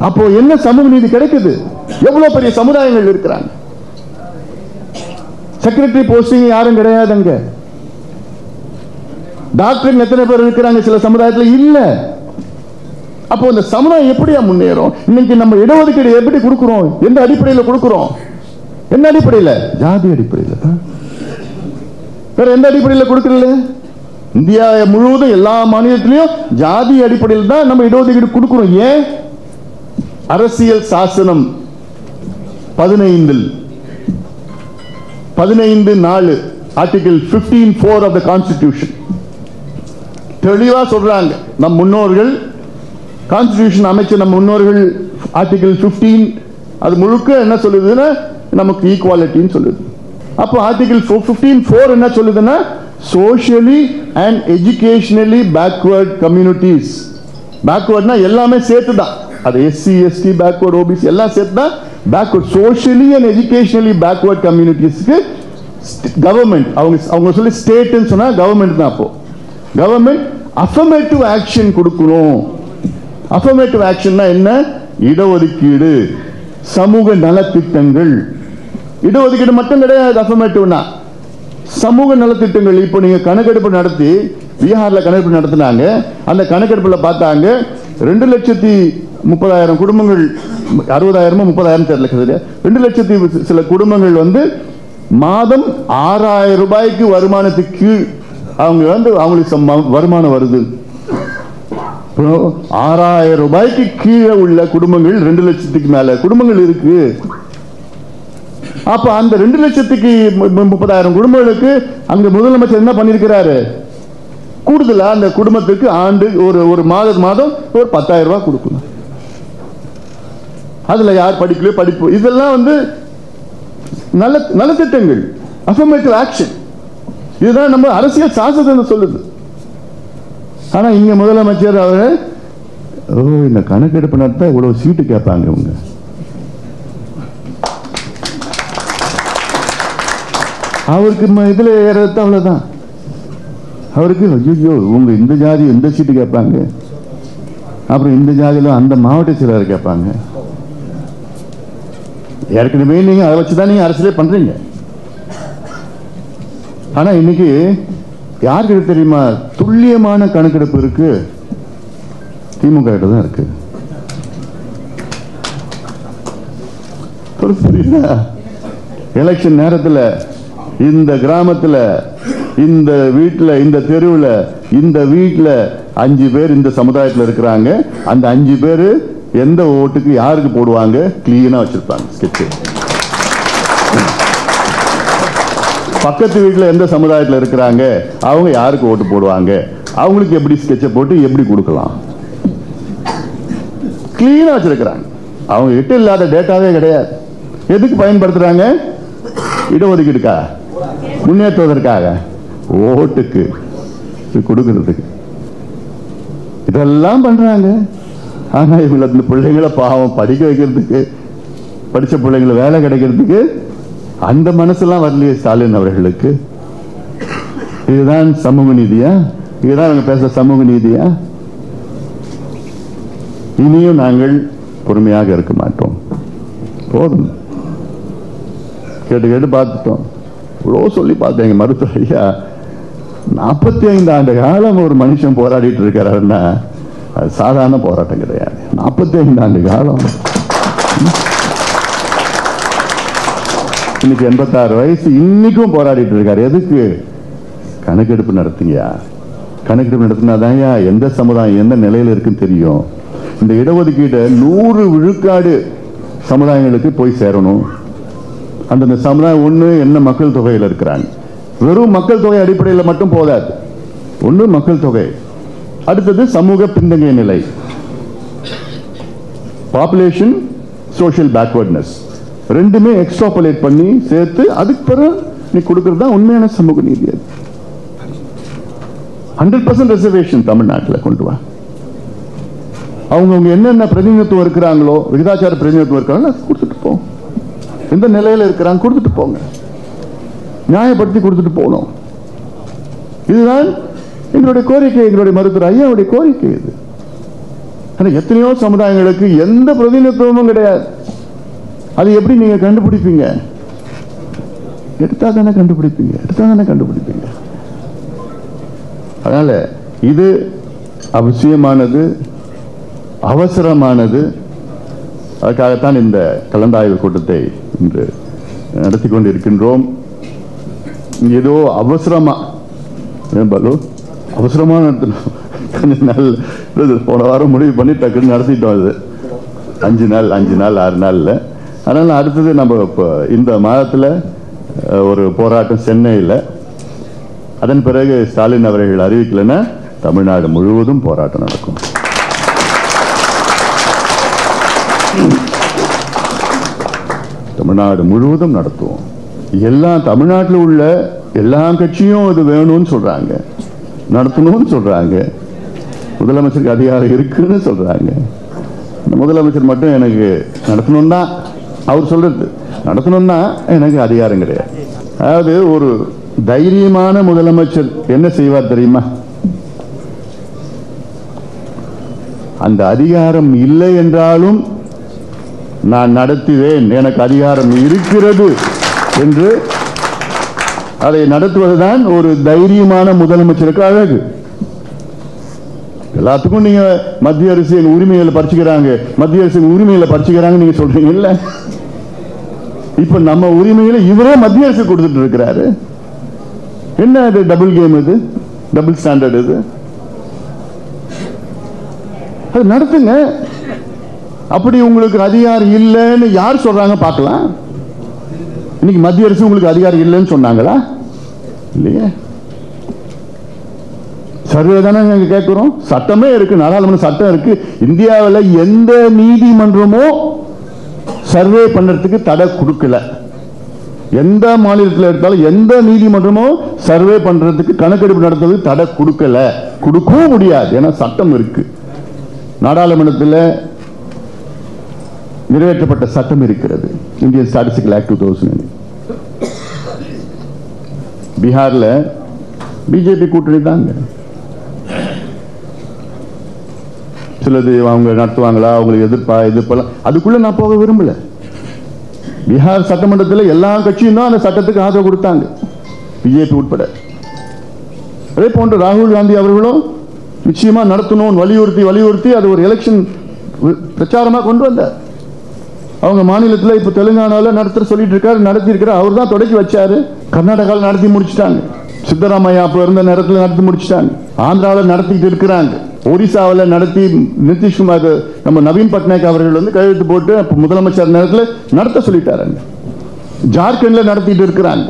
அப்போ என்ன சமூக நீதி கிடைக்குது? எவ்வளவு பெரிய சமுதாயங்கள் இருக்கிறாங்க. செக்ரட்டரி போஸ்டிங் யாரும் கிடையாதுங்க. டாக்டர் எத்தனை பேர் இருக்கிறாங்க சில சமுதாயத்தில் இல்ல. அப்போ இந்த சமுதாயம் எப்படியா முன்னேறும்? இன்னைக்கு நம்ம இடஒதுக்கீடு எப்படி கொடுக்கிறோம்? எந்த அடிப்படையில் கொடுக்கிறோம்? என்ன அடிப்படையில்? ஜாதி அடிப்படையில். வேற எந்த அடிப்படையில் கொடுக்கல? இந்தியா முழுவதும் எல்லா மாநிலத்திலையும் ஜாதி அடிப்படையில் தான் நம்ம இடஒதுக்கீடு கொடுக்கிறோம். ஏன்? அரசியல் சாசனம் 15(4) ஆர்டிகல் 15(4) of the Constitution தெளிவா சொல்றாங்க. நம் முன்னோர்கள் கான்ஸ்டிடியூஷன் அமைச்ச நம் முன்னோர்கள் ஆர்டிகல் 15 அது முழுக்க என்ன சொல்லுதுன்னா நமக்கு ஈக்குவாலிட்டின்னு சொல்லுது. அப்போ ஆர்டிகல் 15(4) என்ன சொல்லுதுன்னா socially and educationally backward communities. பேக்வர்ட்னா எல்லாமே சேர்த்து தான், அது SC ST பேக்வர்ட் OBC எல்லாம் சேர்த்து தான் backward, socially and educationally backward கம்யூனிட்டிஸ்க்கு கவர்மெண்ட், அவங்க சொல்லி ஸ்டேட்னு சொன்னா கவர்மெண்ட் தான். அப்போ கவர்மெண்ட் அஃபர்மேட்டிவ் ஆக்ஷன் கொடுக்கணும். அஃபர்மேட்டிவ் ஆக்ஷன்னா என்ன? இடஒதுக்கீடு, சமூக நலத்திட்டங்கள். இடஒதுக்கீடு மட்டும் கிடையாது அஃபர்மேட்டிவ்னா, சமூக நலத்திட்டங்கள். இப்போ நீங்க கணக்கெடுப்பு நடத்தி, பீகார்ல கணக்கெடுப்பு நடத்தினாங்க. அந்த கணக்கெடுப்புல பார்த்தாங்க 2,30,000 குடும்பங்கள், 60,000 30,000 தெரியல, 2 லட்சத்தி சில குடும்பங்கள் மாதம் 6,000 ரூபாய்க்கு வருமானத்துக்கு கீழ் அவங்களுக்கு வருமானம் வருது. 6,000 ரூபாய்க்கு கீழே உள்ள குடும்பங்கள் 2 லட்சத்துக்கு மேல குடும்பங்கள் இருக்கு. அப்ப அந்த 2,30,000 குடும்பங்களுக்கு அங்க முதலமைச்சர் என்ன பண்ணிருக்கிறாரு? கூடுதலா அந்த குடும்பத்துக்கு ஆண்டு ஒரு மாதம் ஒரு 10,000 ரூபாய் கொடுக்கணும். அதுல யார் படிக்கலையோ படிப்பு, இதெல்லாம் நலத்திட்டங்கள், அஃபர்மேட்டிவ் ஆக்ஷன். இதுதான் நம்ம அரசியல் சாசனம் சொல்லுது. ஆனா இங்க முதலமைச்சர் அவரு இந்த கணக்கெடுப்பு நடத்த இவ்வளவு சீட்டு கேட்பாங்க இவங்க. அவருக்கு இதுல ஏறது அவ்வளவுதான். அவருக்கு ஐயோ இவங்க இந்த ஜாதி இந்த சீட்டு கேட்பாங்க, அப்புறம் இந்த ஜாதியில அந்த மாவட்ட செயலர் கேட்பாங்க. ஏற்கனவே நீங்க அதை வச்சுதான் நீங்க அரசியலே பண்றீங்க. ஆனா இன்னைக்கு யாருக்கு தெரியுமா துல்லியமான கணக்கெடுப்பு இருக்கு? திமுக கிட்ட தான் இருக்கு. எலெக்ஷன் நேரத்தில் இந்த கிராமத்தில், இந்த வீட்டில், இந்த தெருவில், இந்த வீட்டில் 5 பேர் இந்த சமுதாயத்தில் இருக்கிறாங்க. அந்த 5 பேர் எந்த ஓட்டுக்கு யாருக்கு போடுவாங்க கிளீனா வச்சிருப்பாங்க ஸ்கெட்ச். பக்கத்து வீட்டில் எந்த சமுதாயத்தில் இருக்கிறாங்க அவங்க யாருக்கு ஓட்டு போடுவாங்க, அவங்களுக்கு எப்படி ஸ்கெட்சை போட்டு எப்படி கொடுக்கலாம் கிளீனா வச்சிருக்கிறாங்க. அவங்க கிட்ட இல்லாத டேட்டாவே கிடையாது. எதுக்கு பயன்படுத்துறாங்க? இடஒதுக்கீடுக்கா, முன்னேற்றுவதற்காக, ஓட்டுக்கு கொடுக்கிறதுக்கு இதெல்லாம் பண்றாங்க. ஆனா இவங்க அந்த பிள்ளைங்களை பாவம் படிக்க வைக்கிறதுக்கு, படிச்ச பிள்ளைங்களை வேலை கிடைக்கிறதுக்கு அந்த மனசெல்லாம் வரலையே ஸ்டாலின் அவர்களுக்கு. இதுதான் சமூக நீதியா? இதுதான் அவங்க பேச சமூக நீதியா? இனியும் நாங்கள் பொறுமையாக இருக்க மாட்டோம். போதும், கேட்டு கேட்டு பார்த்துட்டோம். இவ்வளோ சொல்லி பார்த்தேன். மருத்துவர் ஐயா 45 ஆண்டு காலம் ஒரு மனுஷன் போராடிட்டு இருக்கிறாருன்னா அது சாதாரண போராட்டம் கிடையாது. 45 ஆண்டு காலம். இன்னைக்கு 86 வயசு, இன்னைக்கும் போராடிட்டு இருக்காரு. எதுக்கு? கணக்கெடுப்பு நடத்துங்க. கணக்கெடுப்பு நடத்தினாதான் எந்த சமுதாயம் எந்த நிலையில இருக்குன்னு தெரியும். இந்த இடஒதுக்கீடு 100 விழுக்காடு சமுதாயங்களுக்கு போய் சேரணும். அந்த சமுதாயம் ஒண்ணு என்ன மக்கள் தொகையில் இருக்கிறாங்க. வெறும் மக்கள் தொகை அடிப்படையில் மட்டும் போதாது. ஒன்று மக்கள் தொகை, அடுத்தது சமூக பின்தங்கிய நிலை, பாப்புலேஷன், சோஷியல் பேக்வர்ட்னஸ், ரெண்டுமே எக்ஸ்ட்ராபுலேட் பண்ணி சேர்த்து அதுக்கு பிறகு நீ கொடுக்கிறது தான் உண்மையான சமூக நீதி. 100% ரிசர்வேஷன் தமிழ்நாட்டில் கொண்டு வா. அவங்க என்னென்ன பிரதிநிதித்துவம் இருக்கிறாங்களோ, விகிதாச்சார பிரதிநிதித்துவம் இருக்கிறாங்களோ கொடுத்துட்டு போ. எந்த நிலையில இருக்கிறாங்க கொடுத்துட்டு போங்க, நியாயப்படுத்தி கொடுத்துட்டு போகணும். இதுதான் எங்களுடைய கோரிக்கை, எங்களுடைய மருத்துவர் ஐயாவுடைய கோரிக்கை இது. எத்தனையோ சமுதாயங்களுக்கு எந்த பிரதிநிதித்துவமும் கிடையாது. அது எப்படி நீங்க கண்டுபிடிப்பீங்க? எடுத்தா தானே கண்டுபிடிப்பீங்க. அதனால இது அவசியமானது, அவசரமானது. அதுக்காகத்தான் இந்த கலந்தாய்வு கூட்டத்தை இன்று நடத்தி கொண்டிருக்கின்றோம். ஏதோ அவசரமா நடத்தணும். கொஞ்ச நாள் போன வாரம் முடிவு பண்ணி டக்குன்னு நடத்திட்டோம். அது 5 நாள் 6 நாள்ல. அதனால அடுத்தது நம்ம இப்போ இந்த மாதத்தில் ஒரு போராட்டம் சென்னையில், அதன் பிறகு ஸ்டாலின் அவர்கள் அறிவிக்கலைன்னா தமிழ்நாடு முழுவதும் போராட்டம் நடக்கும். தமிழ்நாடு முழுவதும் நடத்துவோம். தமிழ்நாட்டில் உள்ள எல்லா கட்சியும் இது வேணும்னு சொல்றாங்க, நடத்தணும்னு சொல்றாங்க. முதலமைச்சருக்கு அதிகாரம் இருக்குன்னு சொல்றாங்க. முதலமைச்சர் மட்டும் எனக்கு நடத்தணும் தான் அவர் சொல்றது நடத்தணும்னா எனக்கு அதிகாரம் கிடையாது. அதாவது ஒரு தைரியமான முதலமைச்சர் என்ன செய்வார் தெரியுமா? அந்த அதிகாரம் இல்லை என்றாலும் நான் நடத்துவேன், எனக்கு அதிகாரம் இருக்கிறது என்று அதை நடத்துவதுதான் ஒரு தைரியமான முதலமைச்சருக்கு அழகு. எல்லாத்துக்கும் நீங்க மத்திய அரசின் உரிமைகளை பறிச்சுக்கிறாங்க, மத்திய அரசின் உரிமைகளை பறிச்சுக்கிறாங்க நீங்க சொல்றீங்க இல்ல. இப்ப நம்ம உரிமைகளை இவரே மத்திய அரசு கொடுத்துட்டு இருக்கிறாரு. என்ன இது டபுள் கேம், இது டபுள் ஸ்டாண்டர்ட். இது அது நடத்துங்க. அப்படி உங்களுக்கு அதிகாரம் இல்லைன்னு யார் சொல்றாங்க பார்க்கலாம். இன்னைக்கு மத்திய அரசு உங்களுக்கு அதிகாரம் இல்லைன்னு சொன்னாங்களா? இல்லையே. சர்வே தானே கேட்கிறோம். சட்டமே இருக்கு, நாடாளுமன்ற சட்டம் இருக்கு. இந்தியாவில் எந்த நீதிமன்றமோ சர்வே பண்றதுக்கு தடை கொடுக்கல. எந்த மாநிலத்தில் எடுத்தாலும் எந்த நீதிமன்றமோ சர்வே பண்றதுக்கு கணக்கெடுப்பு நடத்துறதுக்கு தடை கொடுக்கல, கொடுக்கவும் முடியாது. ஏன்னா சட்டம் இருக்கு. நாடாளுமன்றத்தில் நிறைவேற்றப்பட்ட சட்டம் இருக்கிறது, இந்தியன் ஸ்டாட்டிஸ்டிக்கல் ஆக்ட் 2000. பீகார்ல பிஜேபி கூட்டணி தாங்க. சிலது அவங்க நடத்துவாங்களா, அவங்களுக்கு எதிர்ப்பெல்லாம் அதுக்குள்ள நான் போக விரும்பல. பீகார் சட்டமன்றத்தில் எல்லா கட்சியும் தான் அந்த சட்டத்துக்கு ஆதரவு கொடுத்தாங்க, பிஜேபி உட்பட. அதே போன்று ராகுல் காந்தி அவர்களும் நிச்சயமா நடத்தணும் வலியுறுத்தி அது ஒரு எலெக்ஷன் பிரச்சாரமா கொண்டு வந்தார். அவங்க மாநிலத்தில் இப்ப தெலுங்கானால நடத்த சொல்லிட்டு இருக்காரு, நடத்தி இருக்கிறார். அவர் தான் தொடக்கி வச்சாரு. கர்நாடகாவில் நடத்தி முடிச்சுட்டாங்க. சித்தராமையா அப்ப இருந்த நேரத்தில் நடத்தி முடிச்சுட்டாங்க. ஆந்திராவில் நடத்திட்டு இருக்கிறாங்க. ஒரிசாவில் நடத்தி நிதிஷ்குமார் நம்ம நவீன் பட்நாயக் அவர்கள் வந்து கையெழுத்து போட்டு முதலமைச்சர் நேரத்தில் நடத்த சொல்லிட்டாரு. ஜார்க்கண்ட்ல நடத்திட்டு இருக்கிறாங்க.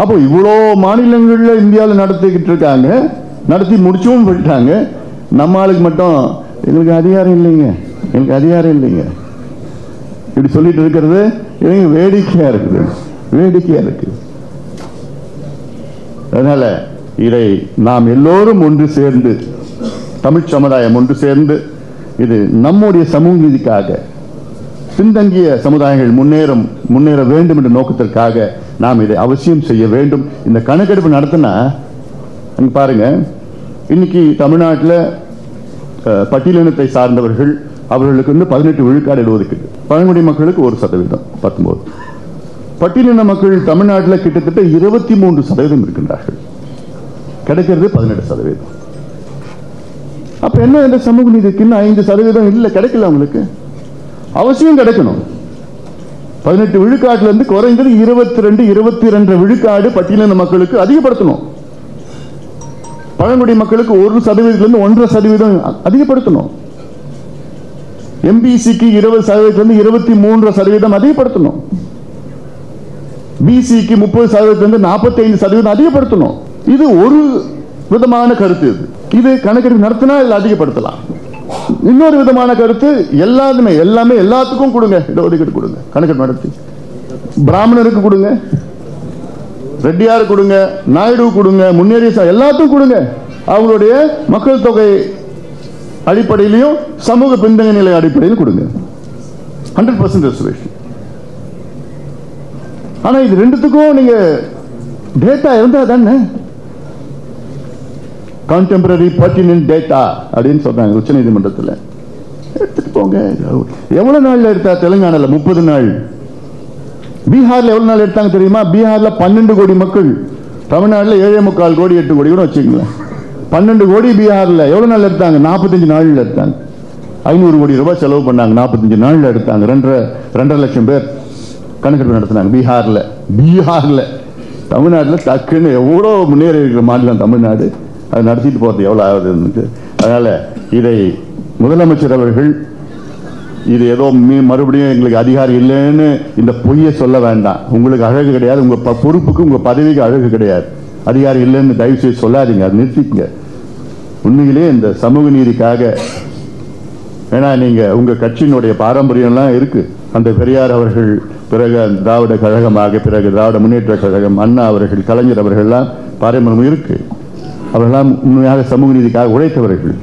அப்போ இவ்வளோ மாநிலங்கள்ல இந்தியாவில் நடத்திக்கிட்டு இருக்காங்க, நடத்தி முடிச்சும் போயிட்டாங்க. நம்ம ஆளுக்கு மட்டும் எங்களுக்கு அதிகாரம் இல்லைங்க, எங்களுக்கு அதிகாரம் இல்லைங்க இப்படி சொல்லிட்டு இருக்கிறது வேடிக்கையா இருக்குது, வேடிக்கையா இருக்கு. அதனால இதை நாம் எல்லோரும் ஒன்று சேர்ந்து, தமிழ் சமுதாயம் ஒன்று சேர்ந்து, இது நம்முடைய சமூக நீதிக்காக, பின்தங்கிய சமுதாயங்கள் முன்னேற வேண்டும் என்ற நோக்கத்திற்காக நாம் இதை அவசியம் செய்ய வேண்டும். இந்த கணக்கெடுப்பு நடத்தினா பாருங்க, இன்னைக்கு தமிழ்நாட்டில் பட்டியலினத்தை சார்ந்தவர்கள் அவர்களுக்கு வந்து 18 விழுக்காடு இடஒதுக்கீடு, பழங்குடி மக்களுக்கு 1% 19. பட்டியலின மக்கள் தமிழ்நாட்டில் கிட்டத்தட்ட 23% இருக்கின்றார்கள், கிடைக்கிறது 18%. அப்ப என்ன இந்த சமூக நீதிக்கு 5% இல்ல, கிடைக்கல. அவங்களுக்கு அவசியம் கிடைக்கணும். 18 விழுக்காட்டுல இருந்து குறைந்தது 22 விழுக்காடு பட்டியலின மக்களுக்கு அதிகப்படுத்தணும். பழங்குடி மக்களுக்கு 1% 1.5% அதிகப்படுத்தணும். எம்பிசிக்கு 20% 23% அதிகப்படுத்தணும். பிசிக்கு 30% 45% அதிகப்படுத்தணும். இது ஒரு விதமான கருத்து. இது கணக்கெடுப்பு நடத்தினா இதுல அதிகப்படுத்தலாம். இன்னொரு விதமான கருத்து, எல்லாமே எல்லாத்துக்கும் கொடுங்க, இடஒதுக்கீடு கொடுங்க, கணக்கெடுப்பு நடத்தி. பிராமணருக்கு கொடுங்க, ரெட்டியார் கொடுங்க, நாயுடு கொடுங்க, முன்னேறிய எல்லாத்துக்கும் கொடுங்க. அவங்களுடைய மக்கள் தொகை அடிப்படையிலையும் சமூக பின்தங்கிய நிலை அடிப்படையில் கொடுங்க. 100% ரிசர்வேஷன். ஆனா இது ரெண்டுத்துக்கும் நீங்க டேட்டா இருந்தா தானே, கான்டெம்பரரி பர்டினன்ட் டேட்டா அப்படின்னு சொல்றாங்க உச்ச நீதிமன்றத்தில். எடுத்துட்டு போங்க. எவ்வளவு நாள்ல எடுத்தா? தெலுங்கானால 30 நாள். பீகார்ல எவ்வளவு நாள் எடுத்தாங்க தெரியுமா? பீகார்ல 12 கோடி மக்கள், தமிழ்நாட்டில் 7.25 கோடி 8 கோடி கூட வச்சுக்கங்களேன். 12 கோடி பீகார்ல எவ்வளவு நாள் எடுத்தாங்க? 45 நாள்ல எடுத்தாங்க. 500 கோடி ரூபாய் செலவு பண்ணாங்க. 45 நாள்ல எடுத்தாங்க. 2.5 லட்சம் பேர் கணக்கெடுப்பு நடத்தினாங்க பீகார்ல. தமிழ்நாட்டில் டக்குன்னு எவ்வளவு முன்னேறி இருக்கிற மாநிலம் தமிழ்நாடு, அதை நடத்திட்டு போறது எவ்வளவு ஆகுது. அதனால இதை முதலமைச்சர் அவர்கள் இது ஏதோ மறுபடியும் எங்களுக்கு அதிகாரம் இல்லைன்னு இந்த பொய்யை சொல்ல வேண்டாம். உங்களுக்கு அழகு கிடையாது, உங்க பொறுப்புக்கு உங்க பதவிக்கு அழகு கிடையாது. அதிகாரம் இல்லைன்னு தயவு செய்து சொல்லாதீங்க, அதை நிறுத்திக்கங்க. உண்மையிலே இந்த சமூக நீதிக்காக, ஏன்னா நீங்க உங்க கட்சியினுடைய பாரம்பரியம்லாம் இருக்கு. அந்த பெரியார் அவர்கள், பிறகு திராவிட கழகமாக, பிறகு திராவிட முன்னேற்ற கழகம், அண்ணா அவர்கள், கலைஞர் அவர்கள்லாம் பாரம்பரியம் இருக்கு. அவர்களெல்லாம் உண்மையாக சமூக நீதிக்காக உழைத்தவர்கள்.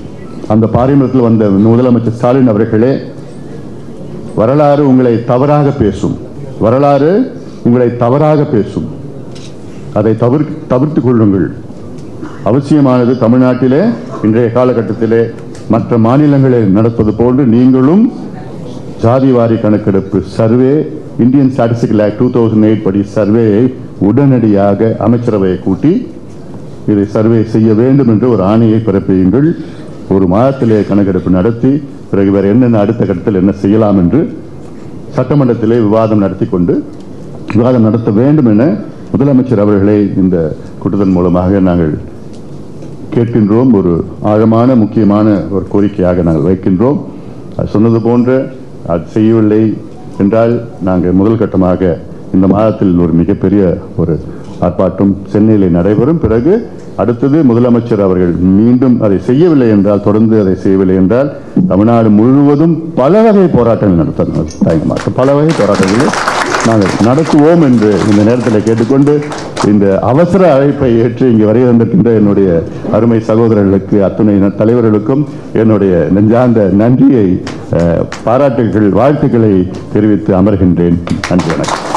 அந்த பாரம்பரியத்தில் வந்த முதலமைச்சர் ஸ்டாலின் அவர்களே வரலாறு உங்களை தவறாக பேசும். வரலாறு உங்களை தவறாக பேசும். அதை தவிர்த்துக் கொள்ளுங்கள். அவசியமானது தமிழ்நாட்டிலே இன்றைய காலகட்டத்திலே மற்ற மாநிலங்களில் நடப்பது போன்று நீங்களும் ஜாதிவாரி கணக்கெடுப்பு சர்வே, இந்தியன் ஸ்டாட்டிஸ்டிக்கல் ஆக்ட் 2008 படி சர்வேயை உடனடியாக அமைச்சரவையை கூட்டி இதை சர்வே செய்ய வேண்டும் என்று ஒரு ஆணையை பிறப்பியுங்கள். ஒரு மாதத்திலே கணக்கெடுப்பு நடத்தி பிறகு வேறு என்னென்ன அடுத்த கட்டத்தில் என்ன செய்யலாம் என்று சட்டமன்றத்திலே விவாதம் நடத்த வேண்டும் என முதலமைச்சர் அவர்களை இந்த கூட்டத்தின் மூலமாக நாங்கள் கேட்கின்றோம். ஒரு ஆழமான முக்கியமான ஒரு கோரிக்கையாக நாங்கள் வைக்கின்றோம். அது சொன்னது போன்ற அது செய்யவில்லை என்றால் நாங்கள் முதல் கட்டமாக இந்த மாதத்தில் ஒரு மிகப்பெரிய ஒரு ஆர்ப்பாட்டம் சென்னையில் நடைபெறும். பிறகு அடுத்தது முதலமைச்சர் அவர்கள் மீண்டும் அதை செய்யவில்லை என்றால், தொடர்ந்து அதை செய்யவில்லை என்றால் தமிழ்நாடு முழுவதும் பல வகை போராட்டங்கள் பல வகை போராட்டங்களை நாங்கள் நடத்துவோம் என்று இந்த நேரத்தில் கேட்டுக்கொண்டு இந்த அவசர அழைப்பை ஏற்று இங்கு வருகை தந்திருக்கின்ற என்னுடைய அருமை சகோதரர்களுக்கு, அத்துணை தலைவர்களுக்கும் என்னுடைய நெஞ்சார்ந்த நன்றியை, பாராட்டுகள், வாழ்த்துக்களை தெரிவித்து அமர்கின்றேன். நன்றி, வணக்கம்.